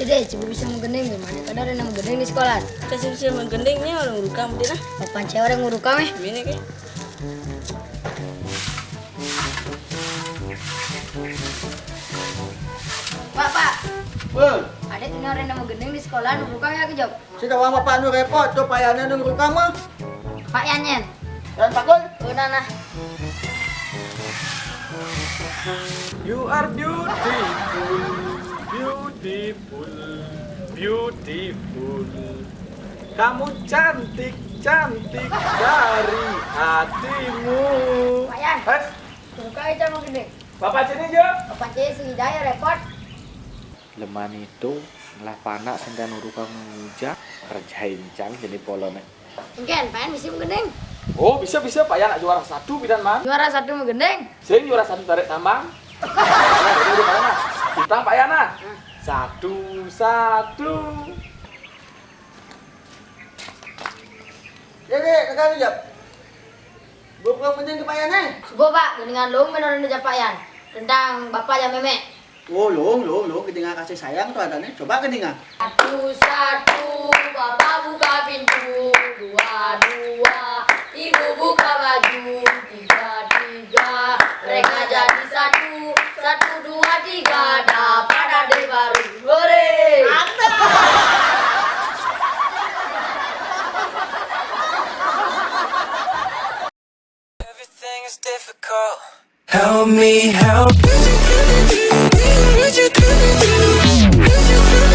Dede, coba bisa menggending gimana? Kadang ada menggending di sekolah. Kasih bisa menggendingnya orang ngurukam dia. Papan cewek orang ngurukam ya? Ini ke? Pak. Bel, Ada tuh orang yang menggending di sekolah ngurukam ya ke job. si kawan bapak nu repot, tuh payahnya nu nguruk kamu. Pak Yanyen. Dan Pak Gol. Udah nah. You are beautiful, beautiful, beautiful. Kamu cantik, cantik dari hatimu. Pak Yan, ngurukam aja menggending. Bapak sini Jo. Papan cewek si Hidayah repot. Leman itu lah panak sehingga nurukang ngujak kerjain cang jadi polone. Mungkin Pak Yan bisa menggending. Oh bisa Pak ya nak juara 1 bidan man. Juara 1 menggending. Sing juara 1 tarik tambang. Kita Pak Yana. 1-1. Jadi, kakak jawab. Bukan penting ke payahnya. Subuh Pak, gendingan lu menurut Pak Yan tentang bapak dan memek. Oh, long, ketinggalan kasih sayang tuh adanya. Coba ketinggalan. 1-1, bapak buka pintu. 2-2, ibu buka baju. 3-3, mereka jadi 1. 1-2-3, dapat adik baru. Hore! Everything is difficult. Help me help.